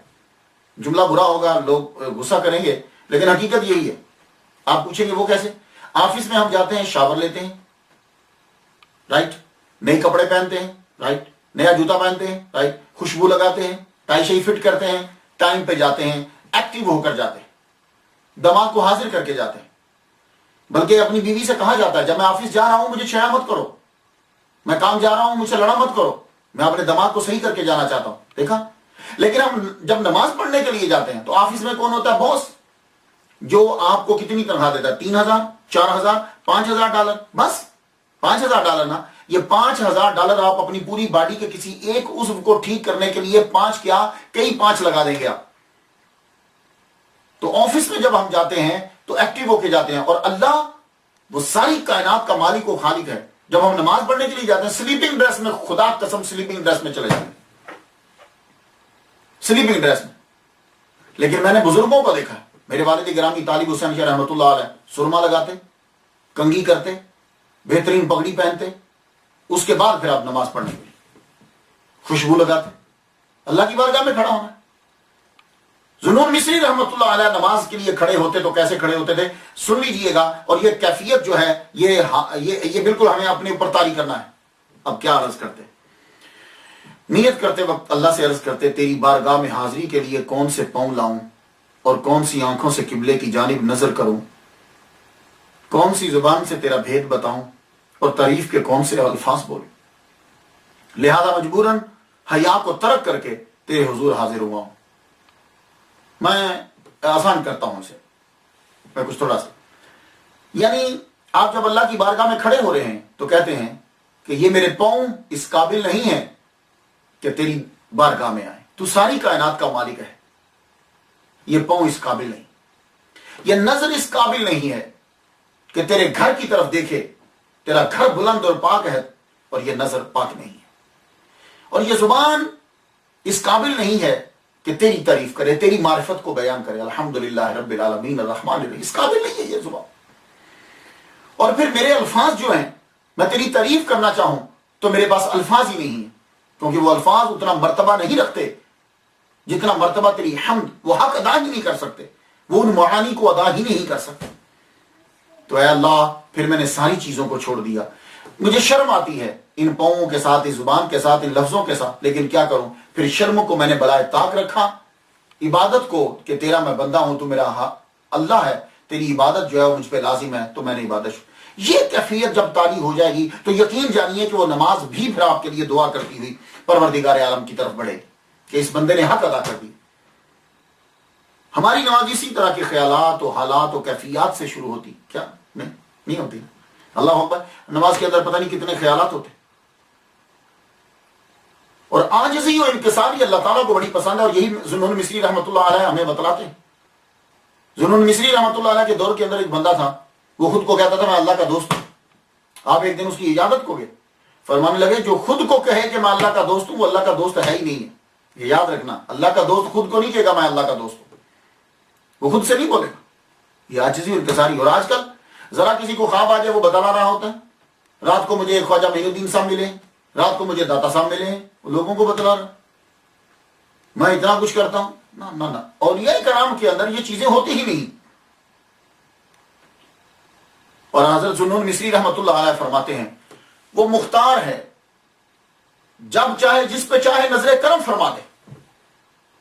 جملہ برا ہوگا، لوگ غصہ کریں گے، لیکن حقیقت یہی ہے. آپ پوچھیں گے وہ کیسے؟ آفس میں ہم جاتے ہیں، شاور لیتے ہیں، رائٹ، نئے کپڑے پہنتے ہیں، رائٹ، نیا جوتا پہنتے ہیں، رائٹ، خوشبو لگاتے ہیں، ٹائی شائی فٹ کرتے ہیں، ٹائم پہ جاتے ہیں، ایکٹیو ہو کر جاتے ہیں، دماغ کو حاضر کر کے جاتے ہیں. بلکہ اپنی بیوی سے کہا جاتا ہے جب میں آفس جا رہا ہوں مجھے چھیڑا مت کرو، میں کام جا رہا ہوں مجھ سے لڑا مت کرو، میں اپنے دماغ کو صحیح کر کے جانا چاہتا ہوں. دیکھا؟ لیکن ہم جب نماز پڑھنے کے لیے جاتے ہیں تو آفس میں کون ہوتا ہے؟ باس، جو آپ کو کتنی تنخواہ دیتا ہے؟ 3,000، 4,000، $5,000. بس $5,000 نا. یہ $5,000 آپ اپنی پوری باڈی کے کسی ایک عضو کو ٹھیک کرنے کے لیے 5 کیا کئی 5 لگا دیں گے آپ. تو آفس میں جب ہم جاتے ہیں تو ایکٹیو ہو کے جاتے ہیں. اور اللہ وہ ساری کائنات کا مالک و خالق ہے. جب ہم نماز پڑھنے کے لیے جاتے ہیں سلیپنگ ڈریس میں، خدا قسم سلیپنگ ڈریس میں چلے جاتے ہیں، سلیپنگ ڈریس میں. لیکن میں نے بزرگوں کو دیکھا، میرے والد گرامی طالب حسین شاہ رحمۃ اللہ علیہ، سرما لگاتے، کنگھی کرتے، بہترین پگڑی پہنتے، اس کے بعد پھر آپ نماز پڑھنے کے لیے خوشبو لگاتے، اللہ کی بارگاہ میں کھڑا ہونا. ذوالنون مصری رحمۃ اللہ علیہ نماز کے لیے کھڑے ہوتے تو کیسے کھڑے ہوتے تھے؟ سن لیجئے گا. اور یہ کیفیت جو ہے یہ بالکل ہمیں اپنے اوپر طاری کرنا ہے. اب کیا عرض کرتے؟ نیت کرتے وقت اللہ سے عرض کرتے تیری بارگاہ میں حاضری کے لیے کون سے پاؤں لاؤں اور کون سی آنکھوں سے قبلے کی جانب نظر کروں، کون سی زبان سے تیرا بھید بتاؤں اور تعریف کے کون سے الفاظ بولوں. لہذا مجبوراً حیا کو ترک کر کے تیرے حضور حاضر ہوا ہوں. میں آسان کرتا ہوں اسے، میں کچھ تھوڑا سا، یعنی آپ جب اللہ کی بارگاہ میں کھڑے ہو رہے ہیں تو کہتے ہیں کہ یہ میرے پاؤں اس قابل نہیں ہے کہ تیری بارگاہ میں آئے، تو ساری کائنات کا مالک ہے. یہ پاؤں اس قابل نہیں، یہ نظر اس قابل نہیں ہے کہ تیرے گھر کی طرف دیکھے، تیرا گھر بلند اور پاک ہے اور یہ نظر پاک نہیں ہے. اور یہ زبان اس قابل نہیں ہے کہ تیری تعریف کرے، تیری معرفت کو بیان کرے، الحمدللہ رب العالمین الرحمن الرحیم، اس قابل نہیں ہے یہ زبان. اور پھر میرے الفاظ جو ہیں، میں تیری تعریف کرنا چاہوں تو میرے پاس الفاظ ہی نہیں ہیں، کیونکہ وہ الفاظ اتنا مرتبہ نہیں رکھتے جتنا مرتبہ تیری حمد. وہ حق ادا ہی نہیں کر سکتے، وہ ان معانی کو ادا ہی نہیں کر سکتے. تو اے اللہ پھر میں نے ساری چیزوں کو چھوڑ دیا. مجھے شرم آتی ہے ان پاؤں کے ساتھ، اس زبان کے ساتھ، ان لفظوں کے ساتھ، لیکن کیا کروں؟ پھر شرم کو میں نے بلائے طاق رکھا، عبادت کو کہ تیرا میں بندہ ہوں، تو میرا اللہ ہے، تیری عبادت جو ہے وہ مجھ پہ لازم ہے، تو میں نے عبادت. یہ کیفیت جب طاری ہو جائے گی تو یقین جانیے کہ وہ نماز بھی پھر آپ کے لیے دعا کرتی ہوئی پروردگار عالم کی طرف بڑھے کہ اس بندے نے حق ادا کر دی. ہماری نماز اسی طرح کے خیالات و حالات و کیفیات سے شروع ہوتی کیا؟ نہیں ہوتی. اللہ اکبر. نماز کے اندر پتہ نہیں کتنے خیالات ہوتے. اور عاجزی و انکساری اللہ تعالیٰ کو بڑی پسند ہے، اور یہی ذوالنون مصری رحمۃ اللہ علیہ ہمیں بتلاتے ہیں. ذوالنون مصری رحمۃ اللہ علیہ کے دور کے اندر ایک بندہ تھا، وہ خود کو کہتا تھا میں اللہ کا دوست ہوں. آپ ایک دن اس کی اجازت کو گئے، فرمانے لگے جو خود کو کہے کہ میں اللہ کا دوست ہوں وہ اللہ کا دوست ہے ہی نہیں ہے. یہ یاد رکھنا، اللہ کا دوست خود کو نہیں کہے گا میں اللہ کا دوست ہوں، وہ خود سے نہیں بولے گا. یہ عاجزی اور انکساری. اور آج کل ذرا کسی کو خواب آ جائے وہ بتانا رہا ہوتا ہے، رات کو مجھے خواجہ معین الدین صاحب ملے، رات کو مجھے داتا صاحب ملے، لوگوں کو بتلا رہا میں اتنا کچھ کرتا ہوں. نہ نہ نہ، اولیاء کرام کے اندر یہ چیزیں ہوتی ہی نہیں. اور حضرت ذوالنون مصری رحمۃ اللہ علیہ فرماتے ہیں وہ مختار ہے، جب چاہے جس پہ چاہے نظر کرم فرما دے.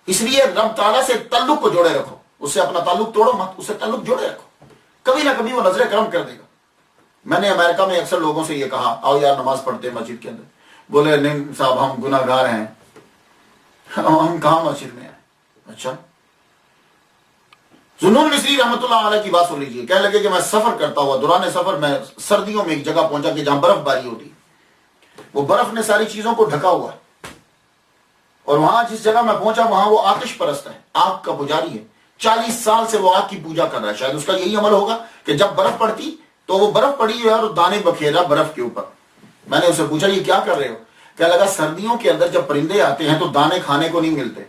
اس لیے رب تعالیٰ سے تعلق کو جوڑے رکھو، اس سے اپنا تعلق توڑو مت، اس سے تعلق جوڑے رکھو، کبھی نہ کبھی وہ نظر کرم کر دے گا. میں نے امریکہ میں اکثر لوگوں سے یہ کہا آؤ یار نماز پڑھتے ہیں مسجد کے اندر. بولے نہیں صاحب ہم گناہ گار ہیں، ہم کہاں مسجد میں ہیں. اچھا. ذوالنون مصری رحمۃ اللہ علیہ کی بات سن لیجیے. کہنے لگے کہ میں سفر کرتا ہوا، دوران سفر میں سردیوں میں ایک جگہ پہنچا کہ جہاں برف باری ہوتی، وہ برف نے ساری چیزوں کو ڈھکا ہوا ہے. اور وہاں جس جگہ میں پہنچا وہاں وہ آتش پرست ہے، آگ کا پجاری ہے. 40 سال سے وہ آگ کی پوجا کر رہا ہے. شاید اس کا یہی عمل ہوگا کہ جب برف پڑتی تو وہ برف پڑی ہے اور دانے بکھیرا برف کے اوپر. میں نے اسے پوچھا یہ کیا کر رہے ہو؟ کہنے لگا سردیوں کے اندر جب پرندے آتے ہیں تو دانے کھانے کو نہیں ملتے،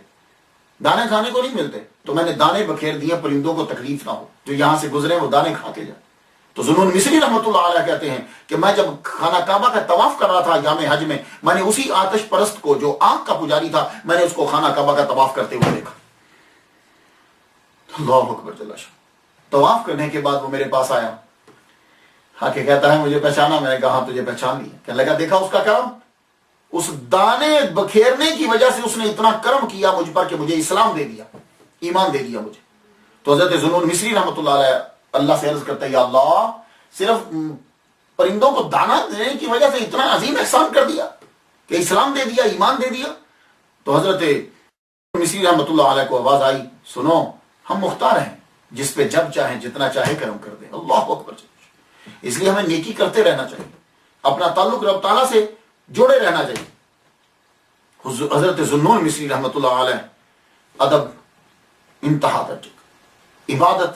دانے کھانے کو نہیں ملتے، تو میں نے دانے بکھیر دیے پرندوں کو تکلیف نہ ہو، جو یہاں سے گزرے وہ دانے کھا کے جائیں. تو ذوالنون مصری رحمۃ اللہ علیہ کہتے ہیں کہ میں جب خانہ کعبہ کا طواف کر رہا تھا ایام حج میں نے اسی آتش پرست کو جو آگ کا پجاری تھا میں نے اس کو خانہ کعبہ کا طواف کرتے ہوئے دیکھا. اللہ اکبر جل شانہ. طواف کرنے کے بعد وہ میرے پاس آیا، آ کے کہتا ہے مجھے پہچانا؟ میں نے کہا ہاں تجھے پہچان لیا. کہنے لگا دیکھا اس کا کرم، اس دانے بکھیرنے کی وجہ سے اس نے اتنا کرم کیا مجھ پر کہ مجھے اسلام دے دیا، ایمان دے دیا مجھے. تو حضرت ذوالنون مصری رحمۃ اللہ علیہ اللہ سے عرض کرتا ہے یا اللہ صرف پرندوں کو دانا دینے کی وجہ سے اتنا عظیم احسان کر دیا کہ اسلام دے دیا، ایمان دے دیا. تو حضرت مصری رحمۃ اللہ علیہ کو آواز آئی سنو ہم مختار ہیں، جس پہ جب چاہیں جتنا چاہے کرم کر دیں. اللہ اکبر. اس لیے ہمیں نیکی کرتے رہنا چاہیے، اپنا تعلق رب تعالیٰ سے جوڑے رہنا چاہیے. حضرت ذوالنون مصری رحمۃ اللہ علیہ ادب انتہا درجے، عبادت،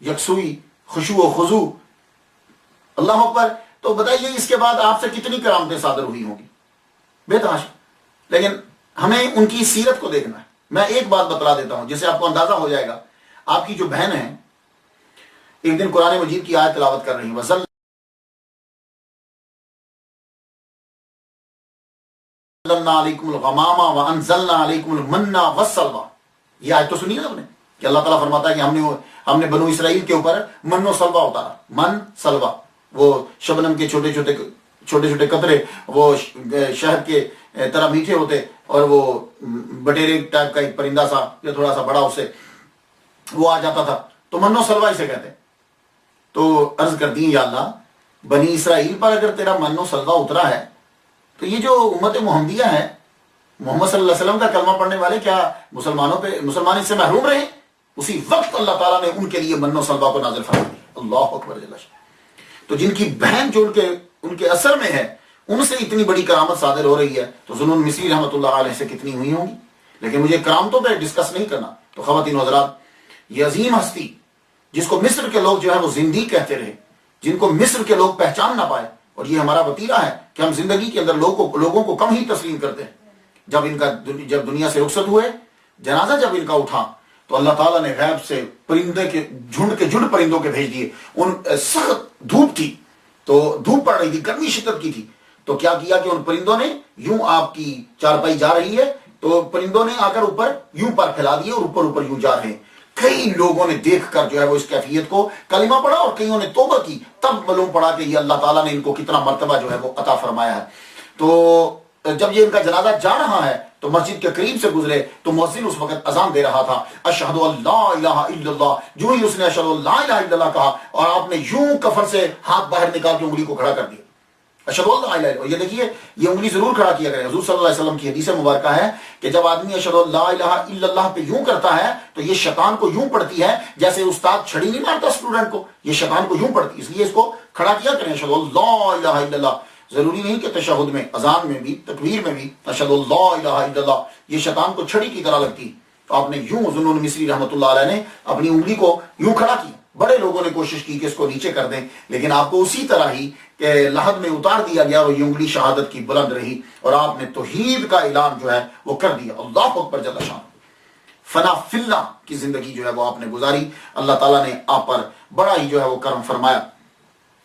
یکسوئی، خشوع و خضوع. اللہ اکبر. تو بتائیے اس کے بعد آپ سے کتنی کرامتیں صادر ہوئی ہوں گی بے تحاشا. لیکن ہمیں ان کی سیرت کو دیکھنا ہے. میں ایک بات بتلا دیتا ہوں جس سے آپ کو اندازہ ہو جائے گا. آپ کی جو بہن ہے ایک دن قرآن مجید کی آیت تلاوت کر رہی ہیں وَظَلَّلْنَا عَلَيْكُمُ الْغَمَامَ وَأَنزَلْنَا عَلَيْكُمُ الْمَنَّ وَالسَّلْوَىٰ. یہ آیت تو سنی نا آپ نے کہ اللہ تعالیٰ فرماتا ہے کہ ہم نے بنو اسرائیل کے اوپر من و سلوہ اتارا. من سلوہ وہ شبنم کے چھوٹے چھوٹے قطرے، وہ شہد کے طرح میٹھے ہوتے، اور وہ بٹیرے ٹائپ کا ایک پرندہ سا یا تھوڑا سا بڑا اس سے وہ آ جاتا تھا، تو من و سلوہ اسے کہتے ہیں. تو عرض کرتی ہیں یا اللہ بنی اسرائیل پر اگر تیرا من و سلوہ اترا ہے تو یہ جو امت محمدیہ ہے، محمد صلی اللہ علیہ وسلم کا کلمہ پڑھنے والے، کیا مسلمان اس سے محروم رہے؟ اسی وقت اللہ تعالیٰ نے ان کے لیے من و سلوہ کو نازل فرما دیا. اللہ اکبر جل شانہ. تو جن کی بہن جو ان کے اثر میں ہے ان سے اتنی بڑی کرامت صادر ہو رہی ہے تو ذوالنون مصری رحمۃ اللہ علیہ سے کتنی ہوئی ہوں گی. لیکن مجھے کرامتوں پہ ڈسکس نہیں کرنا. تو خواتین و حضرات، یہ عظیم ہستی جس کو مصر کے لوگ جو ہے وہ زندگی کہتے رہے، جن کو مصر کے لوگ پہچان نہ پائے، اور یہ ہمارا وتیرہ ہے کہ ہم زندگی کے اندر لوگوں کو کم ہی تسلیم کرتے ہیں. جب دنیا سے رخصت ہوئے، جنازہ جب ان کا اٹھا تو اللہ تعالیٰ نے غیب سے پرندے کے جھنڈ پرندوں کے بھیج دیے. ان سخت دھوپ تھی، تو دھوپ پڑ رہی تھی، گرمی شدت کی تھی. تو کیا کیا کہ ان پرندوں نے یوں، آپ کی چارپائی جا رہی ہے تو پرندوں نے آ کر اوپر یوں پر پھیلا دیے اور اوپر یوں جا رہے ہیں. کئی لوگوں نے دیکھ کر جو ہے وہ اس کیفیت کو کلمہ پڑھا، اور کئیوں نے توبہ کی. تب معلوم پڑا کہ یہ اللہ تعالیٰ نے ان کو کتنا مرتبہ جو ہے وہ عطا فرمایا ہے. تو جب یہ ان کا جنازہ جا رہا ہے تو مسجد کے قریب سے گزرے تو مؤذن اس وقت اذان دے رہا تھا، اشہد ان لا الہ الا اللہ. جو ہی اس نے اشہد ان لا الہ الا اللہ کہا اور آپ نے یوں کفن سے ہاتھ باہر نکال کے انگلی کو کھڑا کر دیا. اشہد ان لا الہ الا اللہ. یہ دیکھیے یہ انگلی ضرور کھڑا کیا کرے. حضور صلی اللہ علیہ وسلم کی حدیث مبارکہ ہے کہ جب آدمی اشہد ان لا الہ الا اللہ پہ یوں کرتا ہے تو یہ شیطان کو یوں پڑتی ہے جیسے استاد چھڑی نہیں مارتا اسٹوڈنٹ کو, یہ شیطان کو یوں پڑتی. اس لیے اس کو کھڑا کیا کریں اشہد ان لا الہ الا اللہ. ضروری نہیں کہ تشہد میں, اذان میں بھی, تکبیر میں بھی اشہد ان لا الہ الا اللہ, یہ شیطان کو چھڑی کی طرح لگتی. تو آپ نے یوں, ذوالنون مصری رحمۃ اللہ علیہ نے اپنی انگلی کو یوں کھڑا کیا. بڑے لوگوں نے کوشش کی کہ اس کو نیچے کر دیں, لیکن آپ کو اسی طرح ہی کہ لحد میں اتار دیا گیا اور یہ انگلی شہادت کی بلند رہی اور آپ نے توحید کا اعلان جو ہے وہ کر دیا. اللہ اکبر جل شان. فنا فی اللہ کی زندگی جو ہے وہ آپ نے گزاری. اللہ تعالیٰ نے آپ پر بڑا ہی جو ہے وہ کرم فرمایا.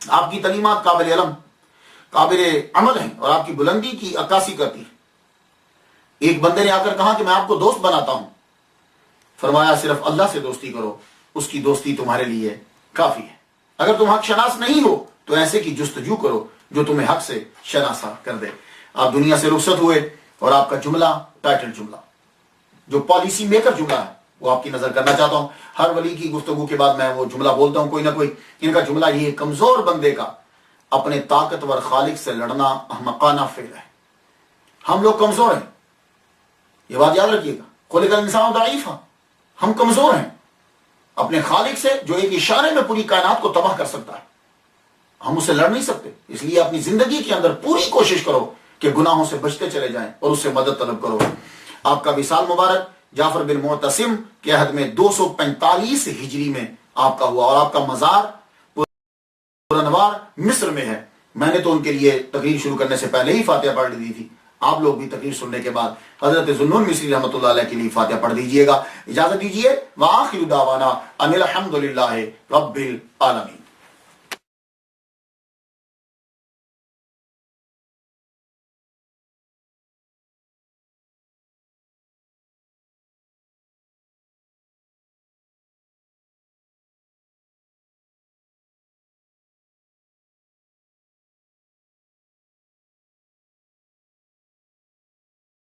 آپ کی تعلیمات قابل علم, قابل عمل ہیں اور آپ کی بلندی کی عکاسی کرتی. ایک بندے نے آ کر کہا کہ میں آپ کو دوست بناتا ہوں. فرمایا صرف اللہ سے دوستی کرو, اس کی دوستی تمہارے لیے کافی ہے. اگر تم حق شناس نہیں ہو تو ایسے کی جستجو کرو جو تمہیں حق سے شناسا کر دے. آپ دنیا سے رخصت ہوئے اور آپ کا جملہ, ٹائٹل جملہ, جو پالیسی میکر جملہ ہے وہ آپ کی نظر کرنا چاہتا ہوں. ہر ولی کی گفتگو کے بعد میں وہ جملہ بولتا ہوں کوئی نہ کوئی. ان کا جملہ یہ, کمزور بندے کا اپنے طاقتور خالق سے لڑنا احمقانہ فعل ہے. ہم لوگ کمزور ہیں, یہ بات یاد رکھیے گا. خلق الانسان ضعیفا, ہم کمزور ہیں اپنے خالق سے جو ایک اشارے میں پوری کائنات کو تباہ کر سکتا ہے. ہم اسے لڑ نہیں سکتے. اس لیے اپنی زندگی کے اندر پوری کوشش کرو کہ گناہوں سے بچتے چلے جائیں اور اس سے مدد طلب کرو. آپ کا وصال مبارک جعفر بن معتصم کے عہد میں 245 ہجری میں آپ کا ہوا اور آپ کا مزار پورانوار مصر میں ہے. میں نے تو ان کے لیے تقریر شروع کرنے سے پہلے ہی فاتحہ پڑھ دی تھی. آپ لوگ بھی تقریر سننے کے بعد حضرت ذوالنون مصری رحمۃ اللہ علیہ کے لیے فاتحہ پڑھ دیجئے گا. اجازت دیجئے. وآخر دعوانا ان الحمد للہ رب العالمین.